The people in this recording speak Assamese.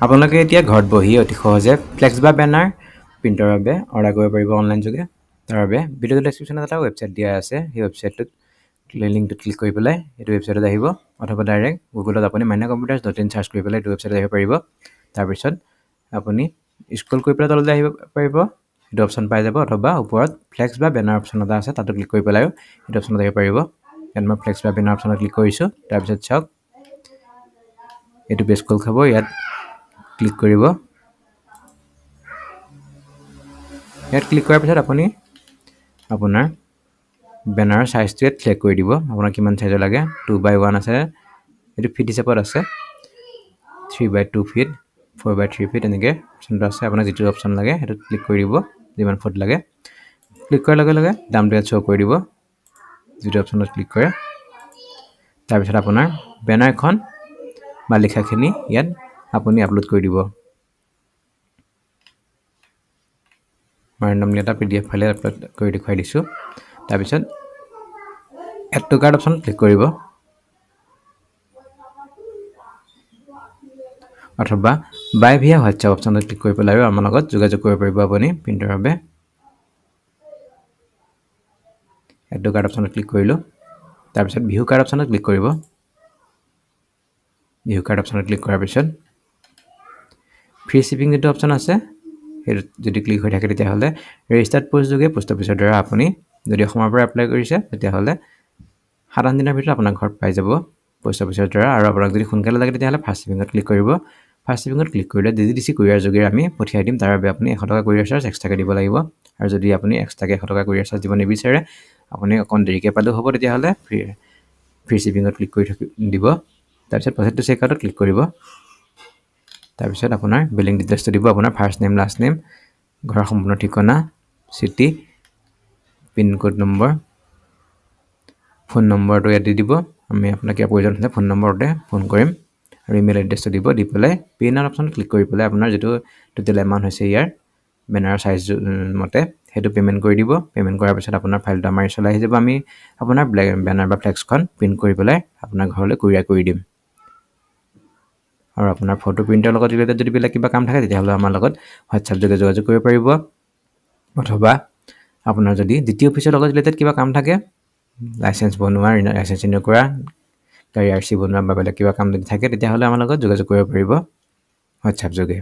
আপোনালোকে এতিয়া ঘৰত বহি অতি সহজে ফ্লেক্স বা বেনাৰ প্ৰিণ্টৰ বাবে অৰ্ডাৰ কৰিব পাৰিব অনলাইন যোগে। তাৰ বাবে ভিডিঅ'ৰ ডেছক্ৰিপশ্যনত এটা ৱেবছাইট দিয়া আছে। সেই ৱেবছাইটটোত লিংকটোত ক্লিক কৰি পেলাই এইটো ৱেবছাইটত আহিব, অথবা ডাইৰেক্ট গুগলত আপুনি mynacomputerz.in চাৰ্চ কৰি পেলাই এইটো ৱেবছাইটত আহিব পাৰিব। তাৰপিছত আপুনি স্ক্ৰল কৰি পেলাই তললৈ আহিব পাৰিব, এইটো অপশ্যন পাই যাব, অথবা ওপৰত ফ্লেক্স বা বেনাৰ অপশ্যন এটা আছে, তাতো ক্লিক কৰি পেলাইও এইটো অপশ্যনত আহিব পাৰিব। ইয়াত মই ফ্লেক্স বা বেনাৰ অপশ্যনত ক্লিক কৰিছোঁ। তাৰপিছত চাওক এইটো পেজ খোল খাব, ইয়াত ক্লিক কৰিব। ইয়াত ক্লিক কৰাৰ পিছত আপুনি আপোনাৰ বেনাৰৰ সাইজটো ইয়াত সিলেক্ট কৰি দিব। আপোনাক কিমান সাইজৰ লাগে, 2x1 আছে, এইটো ফিট হিচাপত আছে, 3x2 ফিট, 4x3 ফিট, এনেকৈ অপশ্যনটো আছে। আপোনাক যিটো অপশ্যন লাগে সেইটো ক্লিক কৰি দিব, যিমান ফুট লাগে। ক্লিক কৰাৰ লগে লগে দামটো ইয়াত শ্ব' কৰি দিব, যিটো অপশ্যনত ক্লিক কৰে। তাৰপিছত আপোনাৰ বেনাৰখন বা লিখাখিনি ইয়াত আপুনি আপলোড কৰি দিব। মই ৰেণ্ডমলি এটা PDF ফাইল আপলোড কৰি দেখুৱাই দিছোঁ। তাৰপিছত add to cart option click কৰিব, অথবা বাই ভিয়া হোৱাটছআপ অপশ্যনত ক্লিক কৰি পেলাই আমাৰ লগত যোগাযোগ কৰিব পাৰিব আপুনি প্ৰিণ্টৰ বাবে। এড টু কাৰ্ট অপশ্যনত ক্লিক কৰিলোঁ। তাৰপিছত ভিউ কাৰ্ট অপশ্যনত ক্লিক কৰিব। ভিউ কাৰ্ট অপশ্যনত ক্লিক কৰাৰ পিছত ফ্ৰী শ্বিপিং যিটো অপশ্যন আছে সেইটো যদি ক্লিক হৈ থাকে, তেতিয়াহ'লে ৰেজিষ্টাৰ্ড পোষ্ট যোগে পোষ্ট অফিচৰ দ্বাৰা আপুনি যদি অসমৰ পৰা এপ্লাই কৰিছে, তেতিয়াহ'লে 7 দিনৰ ভিতৰত আপোনাৰ ঘৰত পাই যাব পোষ্ট অফিচৰ দ্বাৰা। আৰু আপোনাক যদি সোনকালে লাগে, তেতিয়াহ'লে ফাৰ্ষ্ট শ্বিপিঙত ক্লিক কৰিব। ফাৰ্ষ্ট শ্বিপিঙত ক্লিক কৰিলে DGDC কুৰিয়াৰ যোগে আমি পঠিয়াই দিম। তাৰ বাবে আপুনি 100 টকা কুৰিয়াৰ চাৰ্জ এক্সট্ৰাকৈ দিব লাগিব। আৰু যদি আপুনি এক্সট্ৰাকৈ 100 টকা কুৰিয়াৰ চাৰ্জ দিব নিবিচাৰে, আপুনি অকণ দেৰিকৈ পালেও হ'ব, তেতিয়াহ'লে ফ্ৰী শ্বিপিঙত ক্লিক কৰি দিব। তাৰপিছত প্ৰচেছ টু চেক আউটত ক্লিক কৰিব। তাৰপিছত আপোনাৰ বিলিং ডিটেইলছটো দিব, আপোনাৰ ফাৰ্ষ্ট নেম, লাষ্ট নেম, ঘৰৰ সম্পূৰ্ণ ঠিকনা, চিটি, পিনক'ড নম্বৰ, ফোন নম্বৰটো ইয়াত দি দিব। আমি আপোনাক ইয়াৰ প্ৰয়োজন হ'লে ফোন নম্বৰতে ফোন কৰিম। আৰু ইমেইল এড্ৰেছটো দিব, দি পেলাই পে' নাও অপশ্যনত ক্লিক কৰি পেলাই আপোনাৰ যিটো টোটেল এমাউণ্ট হৈছে ইয়াৰ বেনাৰৰ চাইজ মতে সেইটো পে'মেণ্ট কৰি দিব। পে'মেণ্ট কৰাৰ পিছত আপোনাৰ ফাইলটো আমাৰ ওচৰলৈ আহি যাব। আমি আপোনাৰ বেনাৰ বা ফ্লেক্সখন প্ৰিণ্ট কৰি পেলাই আপোনাৰ ঘৰলৈ কুৰিয়াৰ কৰি দিম। আৰু আপোনাৰ ফটো প্ৰিণ্টৰ লগত ৰিলেটেড যদি বেলেগ কিবা কাম থাকে, তেতিয়াহ'লে আমাৰ লগত হোৱাটছআপ যোগে যোগাযোগ কৰিব পাৰিব। অথবা আপোনাৰ যদি DT অফিচৰ লগত ৰিলেটেড কিবা কাম থাকে, লাইচেঞ্চ বনোৱা, লাইচেঞ্চ ৰিনিউ কৰা, গাড়ী RC বনোৱা বা বেলেগ কিবা কাম যদি থাকে, তেতিয়াহ'লে আমাৰ লগত যোগাযোগ কৰিব পাৰিব হোৱাটছআপ যোগে।